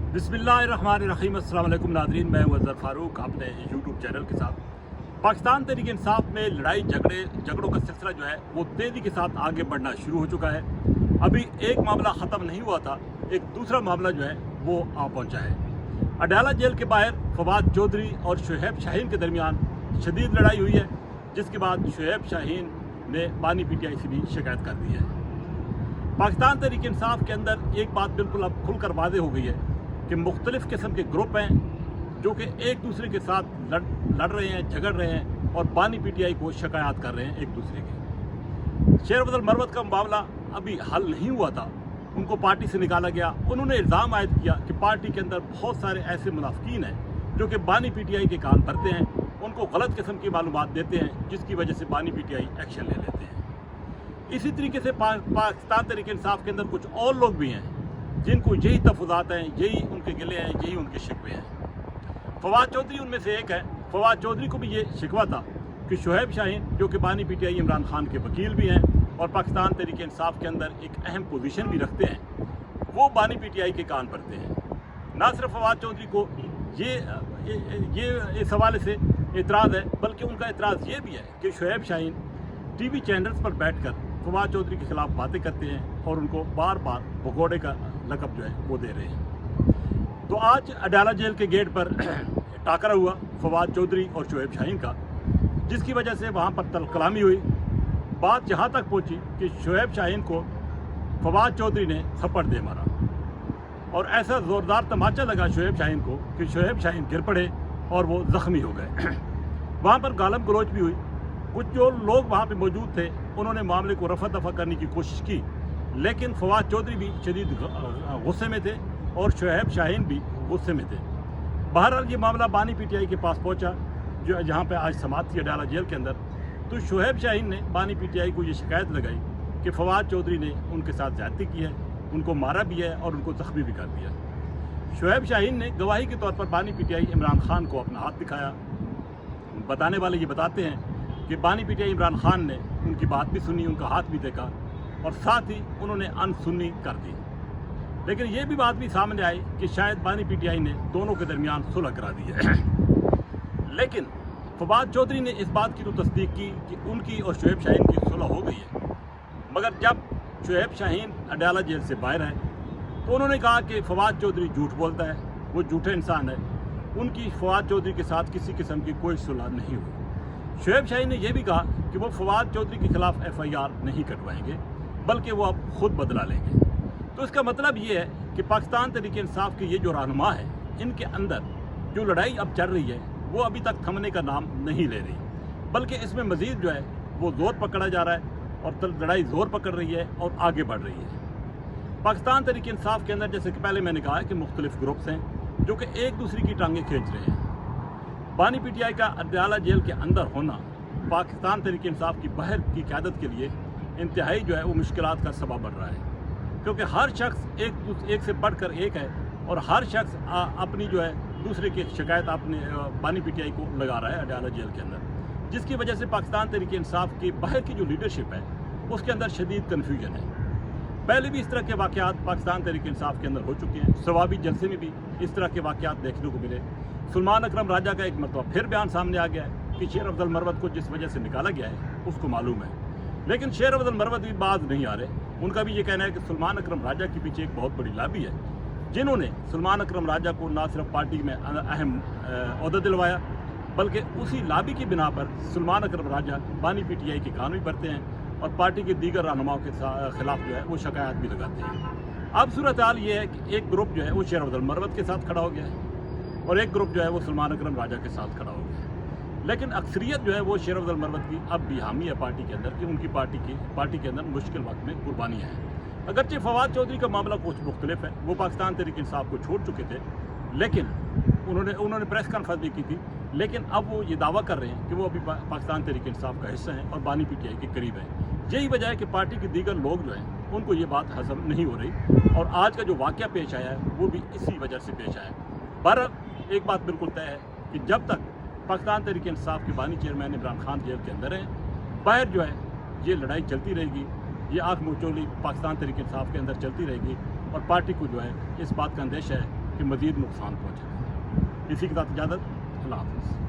बिस्मिल्लाहिर्रहमानिर्रहीम। अस्सलाम वालेकुम नाज़रीन, मैं अज़हर फ़ारूक अपने यूट्यूब चैनल के साथ पाकिस्तान तहरीक इंसाफ में लड़ाई झगड़ों का सिलसिला जो है वो तेज़ी के साथ आगे बढ़ना शुरू हो चुका है। अभी एक मामला ख़त्म नहीं हुआ था, एक दूसरा मामला जो है वो आ पहुंचा है। अडाला जेल के बाहर फवाद चौधरी और शुएब शाहीन के दरमियान शदीद लड़ाई हुई है, जिसके बाद शुएब शाहीन ने बानी PTI से भी शिकायत कर दी है। पाकिस्तान तहरीक इंसाफ के अंदर एक बात बिल्कुल अब खुलकर वाज़ेह हो गई है कि मुख्तलिफ़ किस्म के ग्रुप हैं जो कि एक दूसरे के साथ लड़ रहे हैं, झगड़ रहे हैं और बानी PTI को शिकायत कर रहे हैं एक दूसरे की। शेर अफजल मरवत का मामला अभी हल नहीं हुआ था, उनको पार्टी से निकाला गया। उन्होंने इल्ज़ाम आयद किया कि पार्टी के अंदर बहुत सारे ऐसे मुनाफिकीन हैं जो कि बानी PTI के कान भरते हैं, उनको गलत किस्म की मालूमात देते हैं, जिसकी वजह से बानी PTI एक्शन ले लेते हैं। इसी तरीके से पाकिस्तान तहरीक इंसाफ के अंदर कुछ और लोग भी हैं जिनको यही तफुज़ात हैं, यही उनके गिले हैं, यही उनके शिकवे हैं। फवाद चौधरी उनमें से एक है। फवाद चौधरी को भी ये शिकवा था कि शुएब शाहीन जो कि बानी PTI इमरान खान के वकील भी हैं और पाकिस्तान तहरीक इंसाफ के अंदर एक अहम पोजीशन भी रखते हैं, वो बानी PTI के कान भरते हैं। ना सिर्फ फवाद चौधरी को ये इस हवाले से एतराज़ है, बल्कि उनका एतराज़ ये भी है कि शुएब शाहीन TV चैनल्स पर बैठकर फवाद चौधरी के खिलाफ बातें करते हैं और उनको बार बार भगोड़े का लक़ब जो है वो दे रहे हैं। तो आज अडाला जेल के गेट पर टाकरा हुआ फवाद चौधरी और शुएब शाहीन का, जिसकी वजह से वहाँ पर तलकलामी हुई। बात यहाँ तक पहुँची कि शुएब शाहीन को फवाद चौधरी ने थप्पड़ दे मारा और ऐसा ज़ोरदार तमाचा लगा शुएब शाहीन को कि शुएब शाहीन गिर पड़े और वो ज़ख्मी हो गए। वहाँ पर गालम गलोच भी हुई। कुछ जो लोग वहाँ पे मौजूद थे उन्होंने मामले को रफा दफा करने की कोशिश की, लेकिन फवाद चौधरी भी शदीद गुस्से में थे और शुएब शाहीन भी गुस्से में थे। बहरहाल ये मामला बानी PTI के पास पहुँचा, जो जहाँ पे आज समाअत थी अडाला जेल के अंदर। तो शुएब शाहीन ने बानी PTI को ये शिकायत लगाई कि फवाद चौधरी ने उनके साथ ज़्यादती की है, उनको मारा भी है और उनको ज़ख्मी भी कर दिया। शुएब शाहीन ने गवाही के तौर पर बानी PTI इमरान खान को अपना हाथ दिखाया। बताने वाले ये बताते हैं कि बानी PTI इमरान खान ने उनकी बात भी सुनी, उनका हाथ भी देखा और साथ ही उन्होंने अनसुनी कर दी। लेकिन ये भी बात भी सामने आई कि शायद बानी PTI ने दोनों के दरमियान सुलह करा दी है। लेकिन फवाद चौधरी ने इस बात की तो तस्दीक की कि उनकी और शुएब शाहीन की सुलह हो गई है, मगर जब शुएब शाहीन अडाला जेल से बाहर है तो उन्होंने कहा कि फवाद चौधरी झूठ बोलता है, वो झूठे इंसान है, उनकी फवाद चौधरी के साथ किसी किस्म की कोई सुलह नहीं हुई। शुएब शाहीन ने यह भी कहा कि वो फवाद चौधरी के खिलाफ FIR नहीं कटवाएंगे, बल्कि वो अब खुद बदला लेंगे। तो इसका मतलब ये है कि पाकिस्तान तहरीक इंसाफ के ये जो रहनुमा है, इनके अंदर जो लड़ाई अब चल रही है वो अभी तक थमने का नाम नहीं ले रही, बल्कि इसमें मज़ीद जो है वो ज़ोर पकड़ा जा रहा है और लड़ाई ज़ोर पकड़ रही है और आगे बढ़ रही है। पाकिस्तान तहरीक इंसाफ के अंदर, जैसे कि पहले मैंने कहा है, कि मुख्तलिफ़ ग्रुप्स हैं जो कि एक दूसरे की टांगें खींच रहे हैं। बानी PTI का अडाला जेल के अंदर होना पाकिस्तान तहरीक इंसाफ की बाहर की क़यादत के लिए इंतहाई जो है वो मुश्किलात का सबब बन रहा है, क्योंकि हर शख्स एक से बढ़कर एक है और हर शख्स अपनी जो है दूसरे की शिकायत अपने बानी PTI को लगा रहा है अडाला जेल के अंदर, जिसकी वजह से पाकिस्तान तहरीक इंसाफ की बाहर की जो लीडरशिप है उसके अंदर शदीद कन्फ्यूजन है। पहले भी इस तरह के वाक़यात पाकिस्तान तहरीक इंसाफ के अंदर हो चुके हैं, सवाबी जलसे में भी इस तरह के वाक़यात देखने को मिले। सलमान अकरम राजा का एक मरतबा फिर बयान सामने आ गया है कि शेर अफजल मरवत को जिस वजह से निकाला गया है उसको मालूम है, लेकिन शेर अफजल मरवत भी बाज नहीं आ रहे। उनका भी ये कहना है कि सलमान अकरम राजा के पीछे एक बहुत बड़ी लाबी है, जिन्होंने सलमान अकरम राजा को ना सिर्फ पार्टी में अहम ओहदा दिलवाया, बल्कि उसी लाबी की बिना पर सलमान अकरम राजा बानी PTI के कान भी भरते हैं और पार्टी के दीगर रहनुमाओं के खिलाफ जो है वो शिकायत भी लगाते हैं। अब सूरत हाल ये है कि एक ग्रुप जो है वो शेर अफजल मरवत के साथ खड़ा हो गया है और एक ग्रुप जो है वो सलमान अकरम राजा के साथ खड़ा हो गया है। लेकिन अक्सरियत जो है वो शेर अफजल मरवत की अब भी हामी है पार्टी के अंदर कि उनकी पार्टी के अंदर मुश्किल वक्त में कुर्बानी है। अगरचे फवाद चौधरी का मामला कुछ मुख्तलिफ है, वो पाकिस्तान तहरीक इंसाफ को छोड़ चुके थे, लेकिन उन्होंने प्रेस कॉन्फ्रेंस भी की थी, लेकिन अब वो ये दावा कर रहे हैं कि वो अभी पाकिस्तान तहरीक इंसाफ का हिस्सा हैं और बानी PTI के करीब हैं। यही वजह है कि पार्टी के दीगर लोग जो हैं उनको ये बात हजम नहीं हो रही और आज का जो वाक़या पेश आया है वो भी इसी वजह से पेश आया है। बहरहाल एक बात बिल्कुल तय है कि जब तक पाकिस्तान तहरीक इंसाफ के बानी चेयरमैन इमरान खान जेल के अंदर हैं, बाहर जो है ये लड़ाई चलती रहेगी, ये आँख मुचोली पाकिस्तान तहरीक इंसाफ के अंदर चलती रहेगी और पार्टी को जो है इस बात का अंदेशा है کہ مزید نقصان پہنچے. اسی کے ساتھ اجازت. اللہ حافظ.